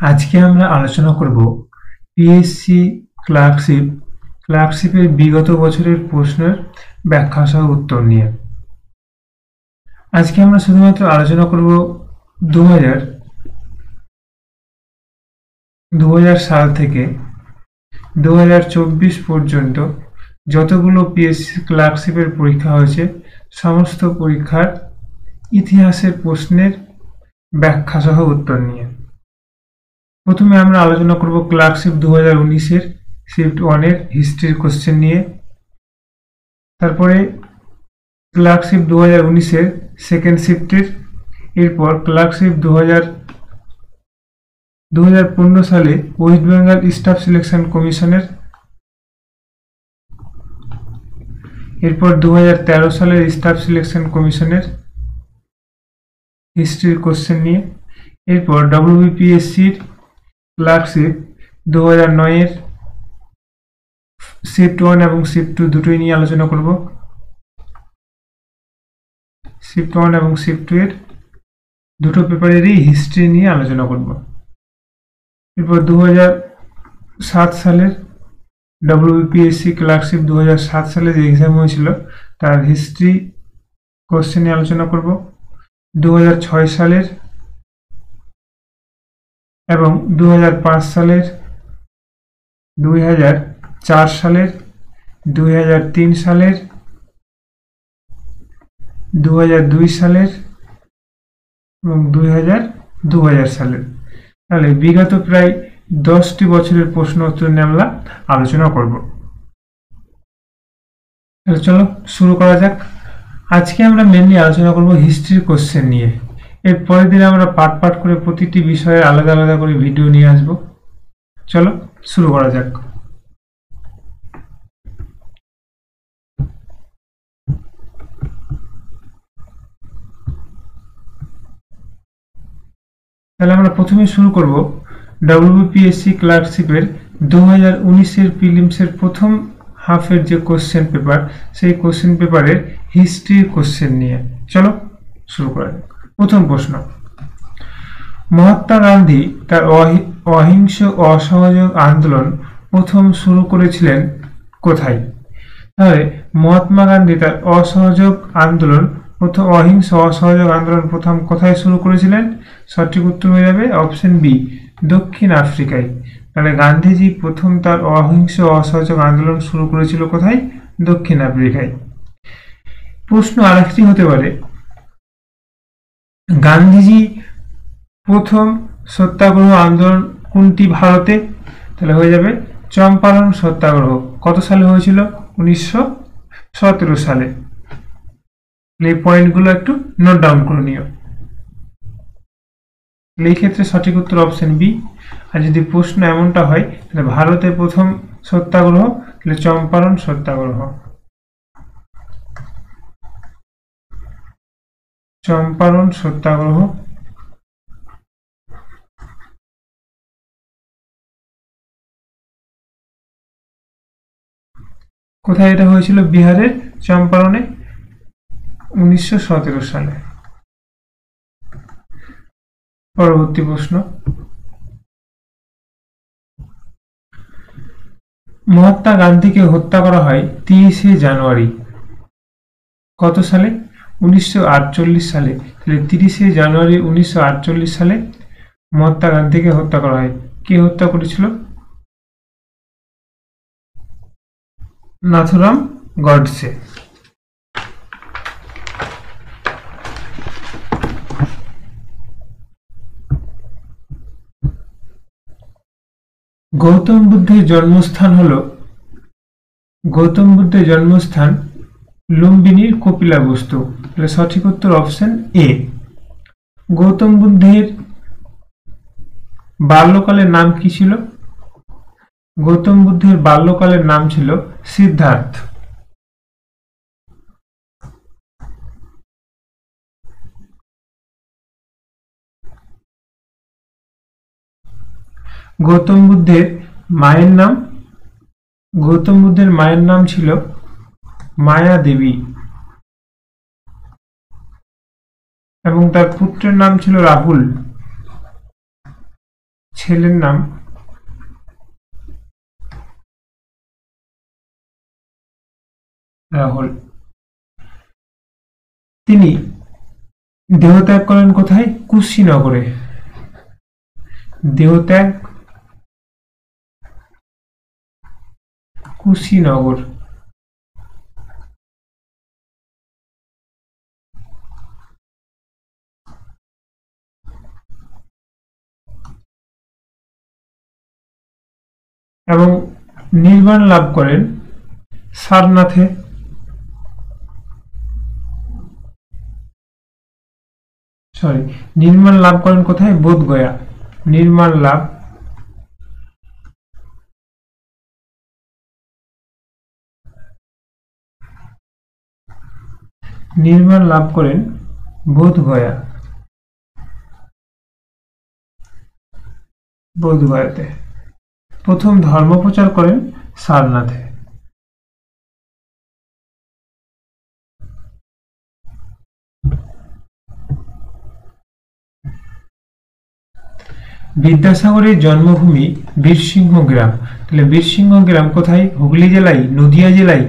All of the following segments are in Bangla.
আজকে আমরা আলোচনা করব পিএসসি ক্লার্কশিপের বিগত বছরের প্রশ্নের ব্যাখ্যা সহ উত্তর নিয়ে। আজকে আমরা শুধুমাত্র আলোচনা করব 2000 সাল থেকে 2024 পর্যন্ত যতগুলো পিএসসি ক্লার্কশিপের পরীক্ষা হয়েছে সমস্ত পরীক্ষার ইতিহাসের প্রশ্নের ব্যাখ্যা সহ উত্তর নিয়ে। প্রথমে আমরা আলোচনা করব ক্লার্কশিপ 2019-এর শিফট 1-এর হিস্ট্রির কোশ্চেন নিয়ে। তারপরে ক্লার্কশিপ 2019-এর সেকেন্ড শিফটের, এরপর ক্লার্কশিপ 2015 সালে ওয়েস্ট বেঙ্গল স্টাফ সিলেকশন কমিশনের, এরপর 2013 সালের স্টাফ সিলেকশন কমিশনের হিস্ট্রির কোশ্চেন নিয়ে, এরপর ডব্লিউবিপিএসসির ক্লার্কশিপ 2009-এর শিফট 1 এবং শিফট 2 দুটোই নিয়ে আলোচনা করব। শিফট 1 এবং শিফট 2 এর দুটো পেপারেরই হিস্ট্রি নিয়ে আলোচনা করব। এরপর 2007 সালের ডব্লিউবিপিএসসি ক্লার্কশিপ 2007 সালে যে এক্সাম হয়েছিল তার হিস্ট্রি কোশ্চেন নিয়ে আলোচনা করব। 2006 সালের এবং 2005 সালের, 2004 সালের, 2003 সালের, 2002 সালের এবং 2000 সালের। তাহলে বিগত প্রায় 10টি বছরের প্রশ্ন উত্তর নিয়ে আমরা আলোচনা করব। তাহলে চলো শুরু করা যাক। আজকে আমরা মেনলি আলোচনা করব হিস্ট্রির কোশ্চেন নিয়ে। এর পরের দিন আমরা পার্ট করে প্রতিটি বিষয়ে আলাদা আলাদা করে ভিডিও নিয়ে আসব। চলো শুরু করা যাক। তাহলে আমরা প্রথমে শুরু করব ডব্লিউবিপিএসসি ক্লার্কশিপের 2019-এর প্রিলিমসের প্রথম হাফের যে কোশ্চেন পেপার, সেই কোশ্চেন পেপারের হিস্ট্রির কোশ্চেন নিয়ে। চলো শুরু করা যাক। প্রথম প্রশ্ন, মহাত্মা গান্ধী তার অহিংস অসহযোগ আন্দোলন প্রথম শুরু করেছিলেন কোথায়? তাহলে মহাত্মা গান্ধী তার অহিংস অসহযোগ আন্দোলন প্রথম কোথায় শুরু করেছিলেন? সঠিক উত্তর হয়ে যাবে অপশন বি, দক্ষিণ আফ্রিকায়। তাহলে গান্ধীজি প্রথম তার অহিংস অসহযোগ আন্দোলন শুরু করেছিল কোথায়? দক্ষিণ আফ্রিকায়। প্রশ্ন আরেকটি হতে পারে, গান্ধীজি প্রথম সত্যাগ্রহ আন্দোলন কোনটি ভারতে? তাহলে হয়ে যাবে চম্পারণ সত্যাগ্রহ। কত সালে হয়েছিল? 1917 সালে। এই পয়েন্টগুলো একটু নোট ডাউন করে নিও। এই ক্ষেত্রে সঠিক উত্তর অপশন বি। আর যদি প্রশ্ন এমনটা হয় তাহলে ভারতে প্রথম সত্যাগ্রহ, তাহলে চম্পারণ সত্যাগ্রহ। চম্পারণ সত্যাগ্রহ কোথায় এটা হয়েছিল? বিহারের চম্পারণে 1917 সালে। পরবর্তী প্রশ্ন, মহাত্মা গান্ধীকে হত্যা করা হয় 30শে জানুয়ারি কত সালে? 1948 সালে। তাহলে 30শে জানুয়ারি 1948 সালে মহাত্মা গান্ধীকে হত্যা করা হয়। কে হত্যা করেছিল? নাথুরাম গডসে। গৌতম বুদ্ধের জন্মস্থান লুম্বিনীর কপিলাবস্তু। তাহলে সঠিক উত্তর অপশন এ। গৌতম বুদ্ধের বাল্যকালের নাম কি ছিল? গৌতম বুদ্ধের বাল্যকালের নাম ছিল সিদ্ধার্থ। গৌতম বুদ্ধের মায়ের নাম ছিল মায়া দেবী এবং তার পুত্রের নাম ছিল রাহুল। ছেলের নাম রাহুল। তিনি দেহত্যাগ করেন কোথায়? কুশীনগরে। দেহত্যাগ কুশীনগর। এবং নির্বাণ লাভ করেন সারনাথে। নির্মাণ লাভ করেন কোথায়? বোধগয়া। নির্মাণ লাভ করেন বোধগয়া। বোধগয়াতে। প্রথম ধর্ম প্রচার করেন সারনাথে। বিদ্যাসাগরের জন্মভূমি বীরসিংহ গ্রাম। তাহলে বীরসিংহ গ্রাম কোথায়? হুগলি জেলায়, নদিয়া জেলায়,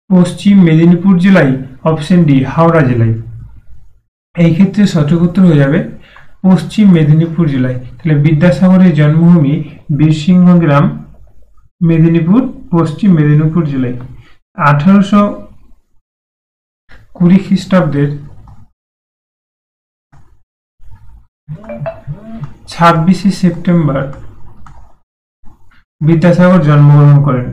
পশ্চিম মেদিনীপুর জেলায়, অপশন ডি হাওড়া জেলায়। এই ক্ষেত্রে সঠিক উত্তর হয়ে যাবে পশ্চিম মেদিনীপুর জেলায়। তাহলে বিদ্যাসাগরের জন্মভূমি বীরসিংহ গ্রাম, মেদিনীপুর, পশ্চিম মেদিনীপুর জেলায়। 1820 খ্রিস্টাব্দের 26শে সেপ্টেম্বর বিদ্যাসাগর জন্মগ্রহণ করেন।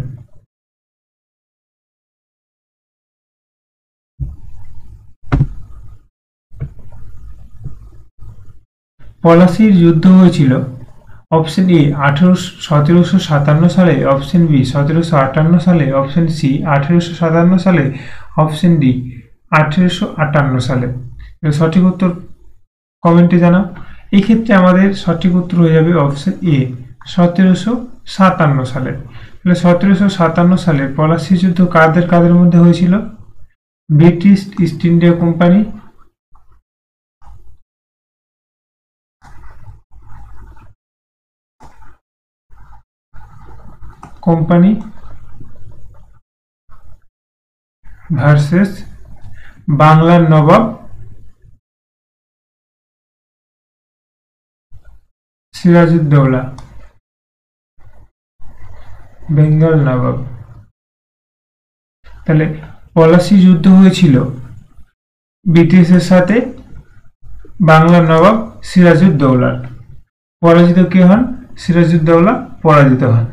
পলাশীর যুদ্ধ হয়েছিল অপশন এ 1757 সালে, অপশন বি 1758 সালে, অপশন সি 1857 সালে, অপশন ডি 1858 সালে। সঠিক উত্তর কমেন্টে জানাও। এই ক্ষেত্রে আমাদের সঠিক উত্তর হয়ে যাবে অপশন এ 1757 সালে। তাহলে 1757 সালে পলাশী যুদ্ধ কাদের কাদের মধ্যে হয়েছিল? British east India company versus বাংলার নবাব সিরাজউদ্দৌলা, বেঙ্গল নবাব। তাহলে পলাশী যুদ্ধ হয়েছিল ব্রিটিশের সাথে বাংলার নবাব সিরাজউদ্দৌলার। পরাজিত কে হন? সিরাজউদ্দৌলা পরাজিত হন।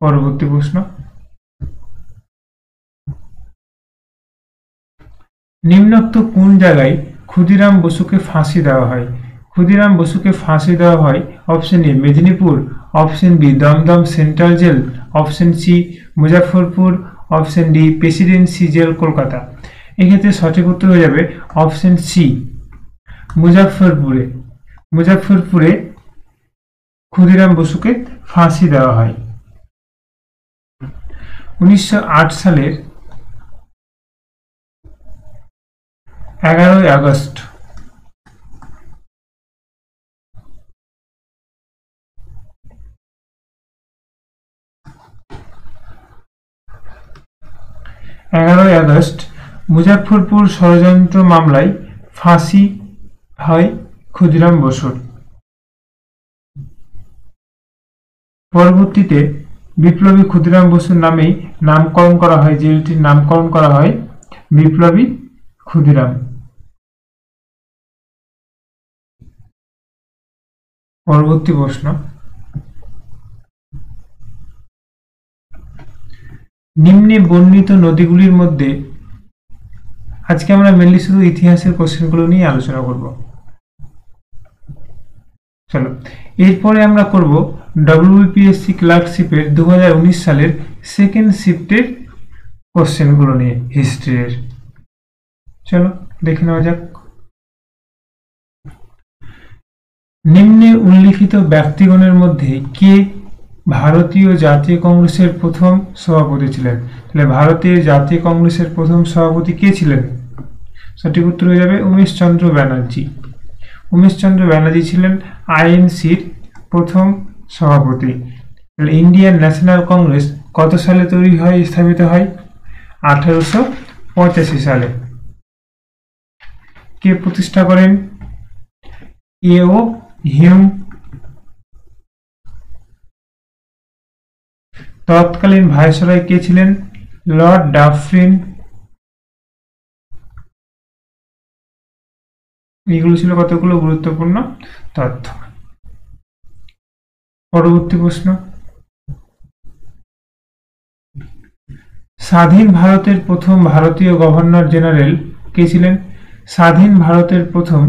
পরবর্তী প্রশ্ন, নিম্নোক্ত কোন জায়গায় ক্ষুদিরাম বসুকে ফাঁসি দেওয়া হয়? ক্ষুদিরাম বসুকে ফাঁসি দেওয়া হয় option A Medinipur, option B Dumdum central jail, option C Muzaffarpur, option D presidency jail Kolkata. এক্ষেত্রে সঠিক উত্তর হয়ে যাবে অপশন সি মুজাফরপুরে। মুজাফরপুরে ক্ষুদিরাম বসুকে ফাঁসি দেওয়া হয়। 1908 সালের 11ই আগস্ট মুজাফরপুর ষড়যন্ত্র মামলায় ফাঁসি হয় ক্ষুদিরাম বসুর। পরবর্তীতে বিপ্লবী ক্ষুদিরাম বসুর নামেই নামকরণ করা হয়, জেলটির নামকরণ করা হয় বিপ্লবী ক্ষুদিরাম। পরবর্তী প্রশ্ন, নিম্নে বর্ণিত নদীগুলির মধ্যে, আজকে আমরা মেনলি শুধু ইতিহাসের কোশ্চেনগুলো নিয়ে আলোচনা করব। চলো, এরপরে আমরা করব ডব্লিউবিপিএসসি ক্লার্কশিপের 2019 সালের সেকেন্ড শিফটের কোশ্চেনগুলো নিয়ে হিস্ট্রির। চলো দেখে নেওয়া যাক। নিম্নে উল্লিখিত ব্যক্তিগণের মধ্যে কে ভারতীয় জাতীয় কংগ্রেসের প্রথম সভাপতি ছিলেন? তাহলে ভারতীয় জাতীয় কংগ্রেসের প্রথম সভাপতি কে ছিলেন? সঠিক উত্তর হয়ে যাবে উমেশ চন্দ্র ব্যানার্জি। উমেশচন্দ্র ব্যানার্জি ছিলেন আইএনসির প্রথম সভাপতি। ইন্ডিয়ান ন্যাশনাল কংগ্রেস কত সালে তৈরি হয়, স্থাপিত হয়? 1885 সালে। কে প্রতিষ্ঠা করেন? এ.ও. হিউম। তৎকালীন ভাইসরয় কে ছিলেন? Lord Dufferin. এগুলো ছিল কতগুলো গুরুত্বপূর্ণ তথ্য। পরবর্তী প্রশ্ন, স্বাধীন ভারতের প্রথম ভারতীয় গভর্নর জেনারেল কে ছিলেন? স্বাধীন ভারতের প্রথম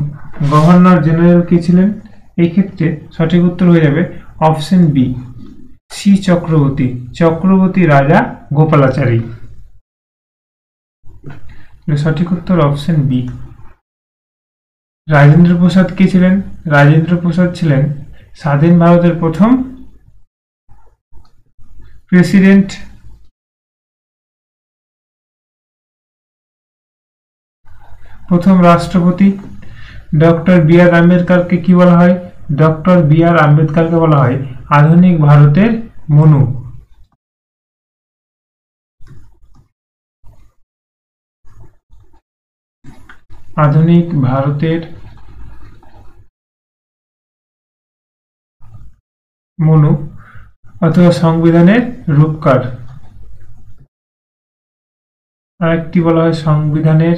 গভর্নর জেনারেল কে ছিলেন? এই ক্ষেত্রে সঠিক উত্তর হয়ে যাবে option B, C Chakravarti. Chakravarti Raja Gopalachari. সঠিক উত্তর অপশন বি। রাজেন্দ্র প্রসাদ কে ছিলেন? রাজেন্দ্র প্রসাদ ছিলেন স্বাধীন ভারতের প্রথম প্রেসিডেন্ট। প্রথম রাষ্ট্রপতি। ডক্টর বি আর আম্বেদকরকে কি বলা হয়? ডক্টর বি আর আম্বেদকরকে বলা হয় আধুনিক ভারতের মনু। আধুনিক ভারতের মনু অথবা সংবিধানের রূপকার। আরেকটি বলা হয় সংবিধানের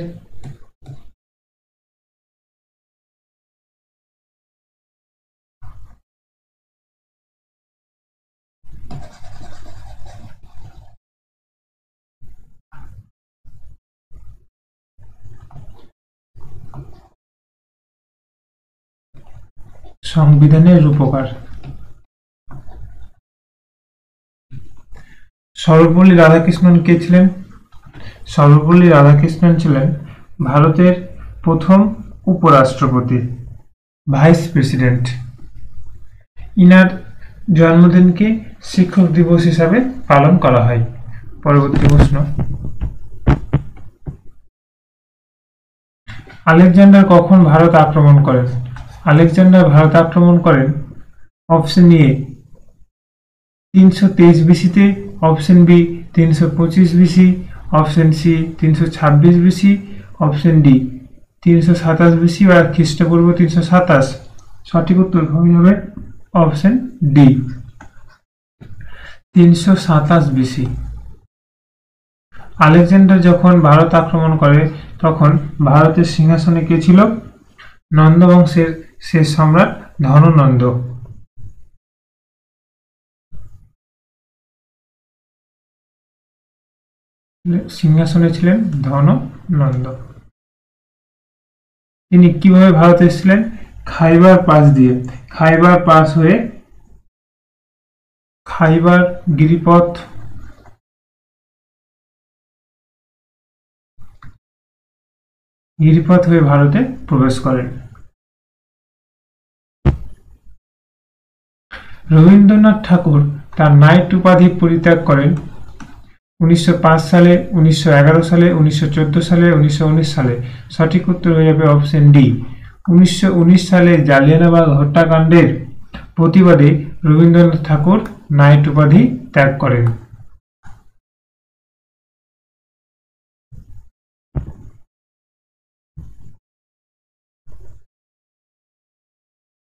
রূপকার। সর্বপল্লী রাধাকৃষ্ণন কে ছিলেন? সর্বপল্লী রাধাকৃষ্ণন ছিলেন ভারতের প্রথম উপরাষ্ট্রপতি, ভাইস প্রেসিডেন্ট। ইনার জন্মদিনকে শিক্ষক দিবস হিসাবে পালন করা হয়। পরবর্তী প্রশ্ন, আলেকজান্ডার কখন ভারত আক্রমণ করেন? আলেকজান্ডার ভারত আক্রমণ করেন অপশন এ 323 বিসিতে, option B 325 BC, option C 326 BC, option D 327 BC বা খ্রিস্টপূর্ব 327। সঠিক উত্তর হবে অপশন ডি 327 বিসি। আলেকজান্ডার যখন ভারত আক্রমণ করে তখন ভারতের সিংহাসনে কে ছিল? নন্দ বংশের শেষ সম্রাট ধননন্দ। সিংহাসনে ছিলেন ধননন্দ। তিনি কিভাবে ভারতে এসেছিলেন? খাইবার পাস দিয়ে। খাইবার পাস হয়ে খাইবার গিরিপথ হয়ে ভারতে প্রবেশ করেন। রবীন্দ্রনাথ ঠাকুর তার নাইট উপাধি পরিত্যাগ করেন 1905 সালে, 1911 সালে, 1914 সালে, 1919 সালে। সঠিক উত্তর হয়ে যাবে অপশন ডি 1919 সালে জালিয়ানওয়ালাবাগ হত্যাকাণ্ডের প্রতিবাদে রবীন্দ্রনাথ ঠাকুর নাইট উপাধি ত্যাগ করেন।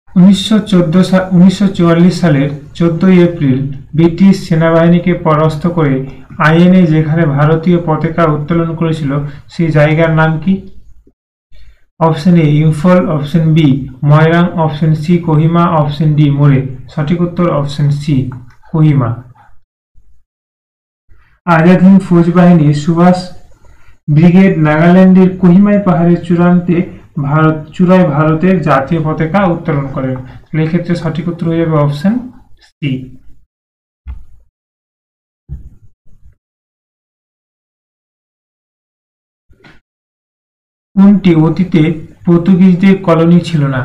1944 সালের 14 এপ্রিল ব্রিটিশ সেনাবাহিনীকে পরাস্ত করে আইএনএ যেখানে ভারতীয় পতাকা উত্তোলন করেছিল সেই জায়গার নাম কি? Option A Imphal, option B Moirang, option C Kohima, option D Moreh. সঠিক উত্তর অপশন সি কোহিমা। আজাদ হিন্দ ফৌজ বাহিনীর সুভাষ ব্রিগেড নাগাল্যান্ডের কোহিমায় পাহাড়ের চূড়ায় ভারতের জাতীয় পতাকা উত্তোলন করেন। এক্ষেত্রে সঠিক উত্তর হয়ে যাবে অপশন সি। কোনটি অতীতে পর্তুগিজদের কলোনি ছিল না?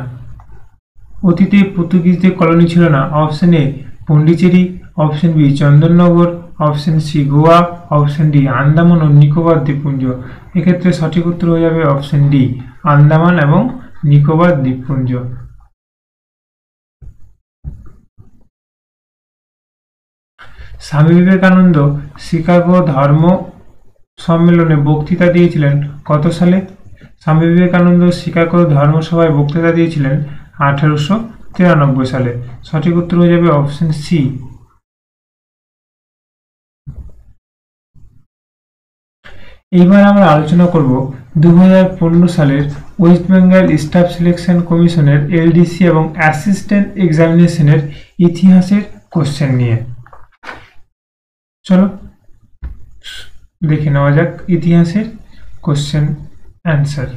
অতীতে পর্তুগিজদের কলোনি ছিল না। Option A Pondicherry, option B Chandannagar, option C Goa, option D Andaman ও নিকোবর দ্বীপপুঞ্জ। এক্ষেত্রে সঠিক উত্তর হয়ে যাবে অপশন ডি আন্দামান এবং নিকোবর দ্বীপপুঞ্জ। স্বামী বিবেকানন্দ শিকাগো ধর্ম সম্মেলনে বক্তৃতা দিয়েছিলেন কত সালে? স্বামী বিবেকানন্দ শিকাগো ধর্মসভায় বক্তৃতা দিয়েছিলেন 1893 সালে। সঠিক উত্তর হয়ে যাবে অপশন সি। এবার আমরা আলোচনা করব 2015 সালের ওয়েস্ট বেঙ্গল স্টাফ সিলেকশন কমিশনের এলডিসি এবং অ্যাসিস্ট্যান্ট এক্সামিনেশনের ইতিহাসের কোশ্চেন নিয়ে। চলো দেখে নেওয়া যাক ইতিহাসের কোশ্চেন অ্যান্সার।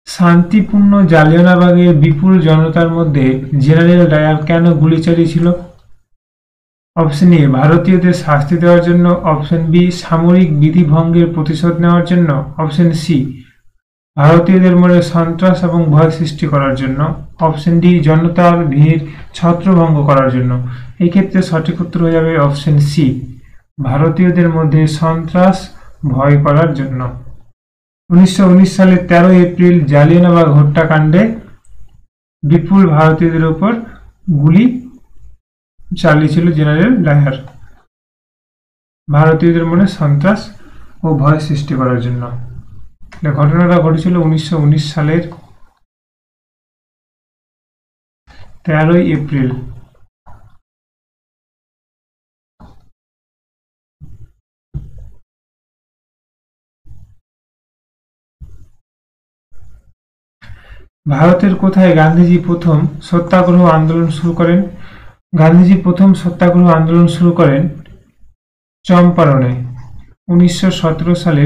শান্তিপূর্ণ জালিয়ানওয়ালাবাগের বিপুল জনতার মধ্যে জেনারেল ডায়ার কেন গুলি চালিয়েছিল? অপশন এ ভারতীয়দের শাস্তি দেওয়ার জন্য, অপশন বি সামরিক বিধি ভঙ্গের প্রতিশোধ নেওয়ার জন্য, অপশন সি ভারতীয়দের মনে সন্ত্রাস এবং ভয় সৃষ্টি করার জন্য, অপশন ডি জনতার ভিড় ছত্রভঙ্গ করার জন্য। এই ক্ষেত্রে সঠিক উত্তর হয়ে যাবে অপশন সি, ভারতীয়দের মধ্যে সন্ত্রাস ভয় করার জন্য। 1919 সালের 13 এপ্রিল জালিয়ানওয়ালাবাগ হত্যাকাণ্ডে বিপুল ভারতীয়দের উপর গুলি চালিয়েছিল জেনারেল ডায়ার, ভারতীয়দের মনে সন্ত্রাস ও ভয় সৃষ্টি করার জন্য। ঘটনাটা ঘটেছিল 1919 সালের 13 এপ্রিল। ভারতের কোথায় গান্ধীজি প্রথম সত্যাগ্রহ আন্দোলন শুরু করেন? গান্ধীজি প্রথম সত্যাগ্রহ আন্দোলন শুরু করেন চম্পারণে। 1917 সালে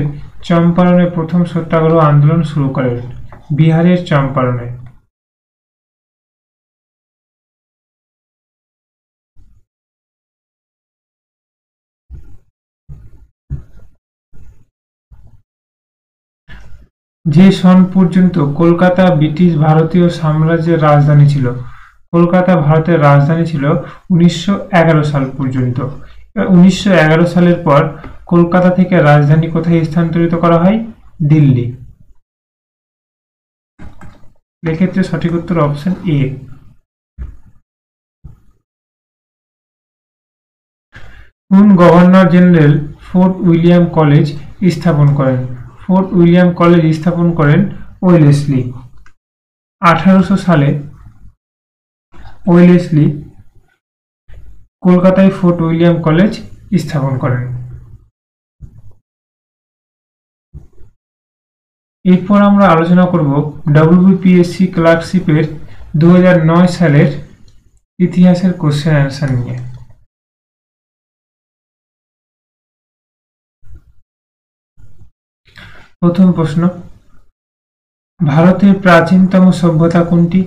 চম্পারণে প্রথম সত্যাগ্রহ আন্দোলন শুরু করেন, বিহারের চম্পারণে। যে সন পর্যন্ত কলকাতা ব্রিটিশ ভারতীয় সাম্রাজ্যের রাজধানী ছিল? কলকাতা ভারতের রাজধানী ছিল 1911 সাল পর্যন্ত। 1911 সালের পর কলকাতা থেকে রাজধানী কোথায় স্থানান্তরিত করা হয়? দিল্লি। এক্ষেত্রে সঠিক উত্তর অপশন এ। কোন governor general fort William college স্থাপন করেন? ফোর্ট উইলিয়াম কলেজ স্থাপন করেন ওয়েলেসলি। 1800 সালে ওয়েলেসলি কলকাতায় ফোর্ট উইলিয়াম কলেজ স্থাপন করেন। এরপর আমরা আলোচনা করব ডব্লিউবিপিএসসি ক্লার্কশিপের 2009 সালের ইতিহাসের কোশ্চেন অ্যান্সার নিয়ে। প্রথম প্রশ্ন, ভারতের প্রাচীনতম সভ্যতা কোনটি?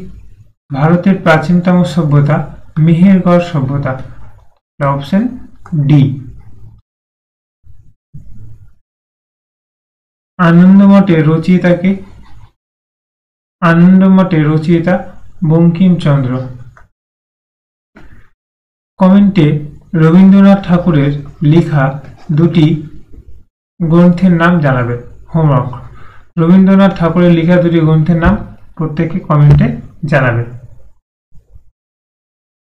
ভারতের প্রাচীনতম সভ্যতা মেহেরগড় সভ্যতা। Option D. আনন্দমঠের রচয়িতা কে? আনন্দমঠের রচয়িতা বঙ্কিমচন্দ্র। কমেন্টে রবীন্দ্রনাথ ঠাকুরের লেখা দুটি গ্রন্থের নাম জানাবে। হোমওয়ার্ক, রবীন্দ্রনাথ ঠাকুরের লেখা দুটি গ্রন্থের নাম প্রত্যেকে কমেন্টে জানাবে।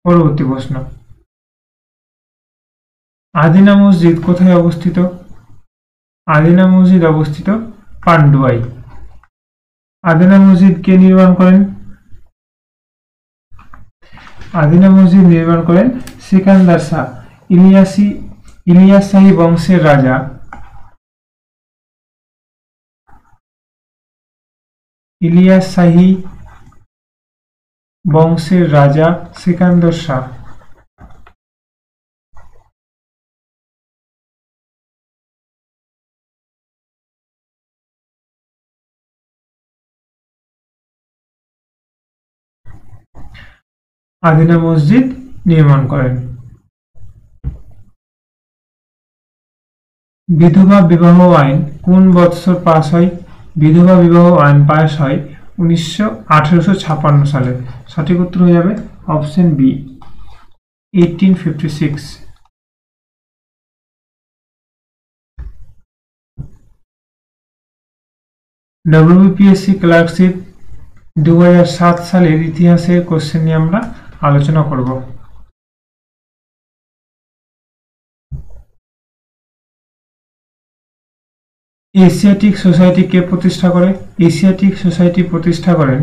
পরবর্তী প্রশ্ন, আদিনা মসজিদ কোথায় অবস্থিত? আদিনা মসজিদ অবস্থিত পান্ডুয়ায়। আদিনা মসজিদ কে নির্মাণ করেন? আদিনা মসজিদ নির্মাণ করেন সিকান্দার শাহ, ইলিয়াস শাহী বংশের রাজা। ইলিয়াস শাহী বংশের রাজা সিকান্দর শাহ। আদিনা মসজিদ নির্মাণ করেন। বিধবা বিবাহ আইন কোন বৎসর পাস হয়? বিধবা বিবাহ আইন পাস হয় 1856 সালে। সঠিক উত্তর হয়ে যাবে অপশন বি, 1856। ডব্লিউবিপিএসসি ক্লার্কশিপ 2007 সালের ইতিহাসের কোশ্চেন নিয়ে আমরা আলোচনা করব। এশিয়াটিক সোসাইটি কে প্রতিষ্ঠা করে? এশিয়াটিক সোসাইটি প্রতিষ্ঠা করেন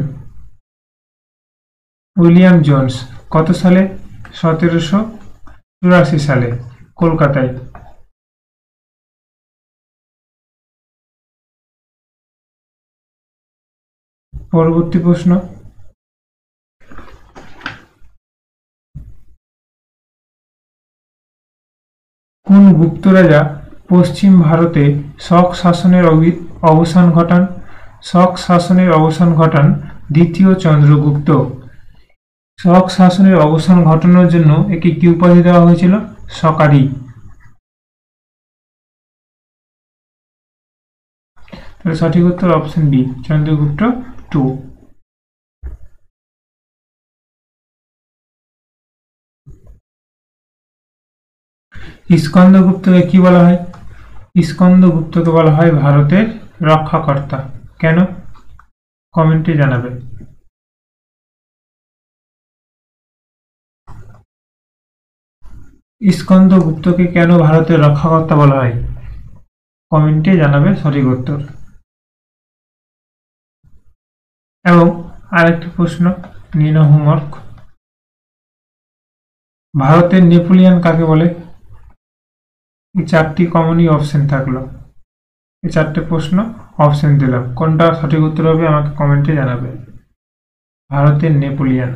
উইলিয়াম জোন্স। কত সালে? 1784 সালে কলকাতায়। পরবর্তী প্রশ্ন, কোন গুপ্ত রাজা পশ্চিম ভারতে শক শাসনের অবসান ঘটান? শক শাসনের অবসান ঘটান দ্বিতীয় চন্দ্রগুপ্ত। শক শাসনের অবসান ঘটানোর জন্য একে কি উপাধি দেওয়া হয়েছিল? শকারি। তাহলে সঠিক উত্তর অপশন বি, চন্দ্রগুপ্ত 2। স্কন্দগুপ্তকে কি বলা হয়? স্কন্দগুপ্তকে বলা হয় ভারতের রক্ষাকর্তা। কেন? কমেন্টে জানাবে। স্কন্দগুপ্তকে কেন ভারতের রক্ষাকর্তা বলা হয়? কমেন্টে জানাবে সঠিক উত্তর। এবং আরেকটি প্রশ্ন নিয়ে নাও হোমওয়ার্ক। ভারতের নেপোলিয়ান কাকে বলে? এই 4টি কমনই অপশন থাকলো। এই 4টে প্রশ্ন অপশন দিলাম, কোনটা সঠিক উত্তর হবে আমাকে কমেন্টে জানাবে। ভারতের নেপোলিয়ান।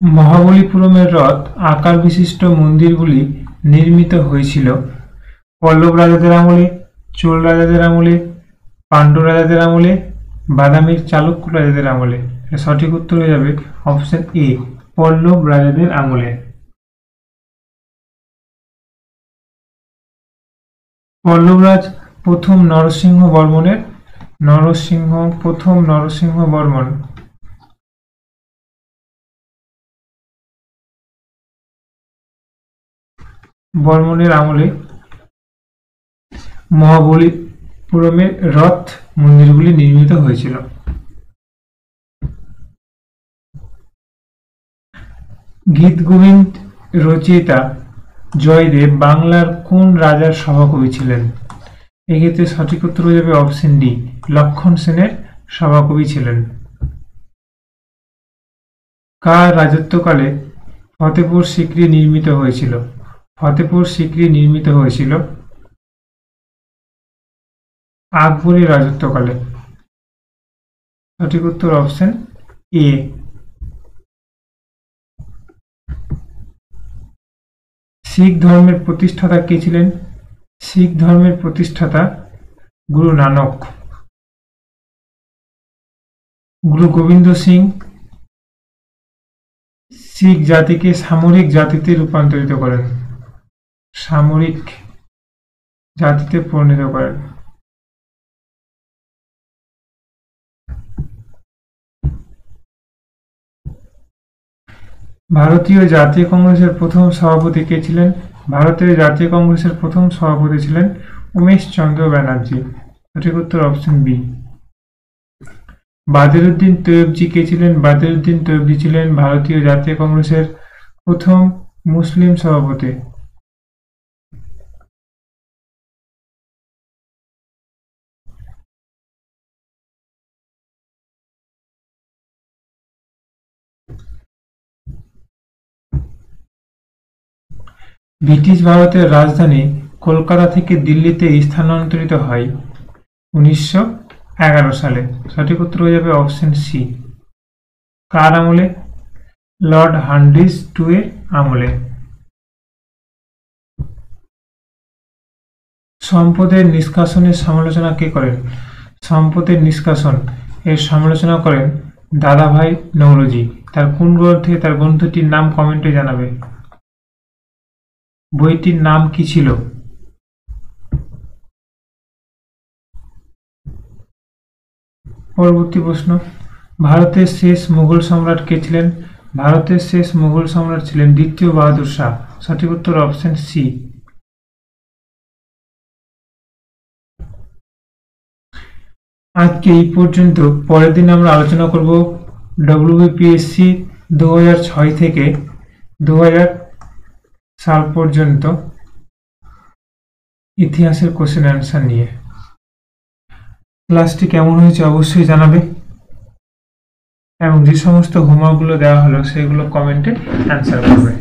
মহাবলীপুরমের রথ আকার বিশিষ্ট মন্দিরগুলি নির্মিত হয়েছিল পল্লব রাজাদের আমলে, চোল রাজাদের আমলে, পাণ্ড্য রাজাদের আমলে, বাদামীর চালুক্য রাজাদের আমলে। সঠিক উত্তর হয়ে যাবে অপশন এ, পল্লব রাজাদের আমলে। পল্লবরাজ প্রথম নরসিংহ বর্মনের বর্মনের আমলে মহাবলীপুরমের রথ মন্দিরগুলি নির্মিত হয়েছিল। গীতগোবিন্দ রচয়িতা জয়দেব বাংলার কোন রাজার সভাকবি ছিলেন? এক্ষেত্রে সঠিক উত্তর হয়ে যাবে অপশন ডি, লক্ষণ সেনের সভাকবি ছিলেন। কার রাজত্বকালে ফতেপুর সিক্রি নির্মিত হয়েছিল? ফতেপুর সিক্রি নির্মিত হয়েছিল আকবরের রাজত্বকালে। সঠিক উত্তর অপশন এ। শিখ ধর্মের প্রতিষ্ঠাতা কে ছিলেন? শিখ ধর্মের প্রতিষ্ঠাতা গুরু নানক। গুরু গোবিন্দ সিং শিখ জাতিকে সামরিক জাতিতে রূপান্তরিত করেন, সামরিক জাতিতে পরিণত করেন। ভারতীয় জাতীয় কংগ্রেসের প্রথম সভাপতি কে ছিলেন? ভারতের জাতীয় কংগ্রেসের প্রথম সভাপতি ছিলেন উমেশ চন্দ্র ব্যানার্জি। সঠিক উত্তর অপশন বি। বাদিরউদ্দিন তৈয়বজি কে ছিলেন? বাদিরউদ্দিন তৈয়বজি ছিলেন ভারতীয় জাতীয় কংগ্রেসের প্রথম মুসলিম সভাপতি। ব্রিটিশ ভারতের রাজধানী কলকাতা থেকে দিল্লিতে স্থানান্তরিত হয় 1911 সালে। সঠিক উত্তর হয়ে যাবে অপশন সি। কার আমলে? লর্ড হার্ডিঞ্জ টু এর আমলে। সম্পদের নিষ্কাশনের সমালোচনা কে করেন? সম্পদের নিষ্কাশন এর সমালোচনা করেন দাদাভাই নওরোজি। তার কোন গ্রন্থে? তার গ্রন্থটির নাম কমেন্টে জানাবে। বইটির নাম কি ছিল? পরবর্তী প্রশ্ন, ভারতের শেষ মুঘল সম্রাট কে ছিলেন? ভারতের শেষ মুঘল সম্রাট ছিলেন দ্বিতীয় বাহাদুর শাহ। সঠিক উত্তর অপশন সি। আজকে এই পর্যন্ত। পরের দিন আমরা আলোচনা করব ডব্লিউবিপিএসসি 2006 থেকে 2000 সাল পর্যন্ত ইতিহাসের কোশ্চেন অ্যান্সার নিয়ে। ক্লাসটি কেমন হয়েছে অবশ্যই জানাবে এবং যে সমস্ত হোমওয়ার্কগুলো দেওয়া হলো সেগুলো কমেন্টে অ্যান্সার করবে।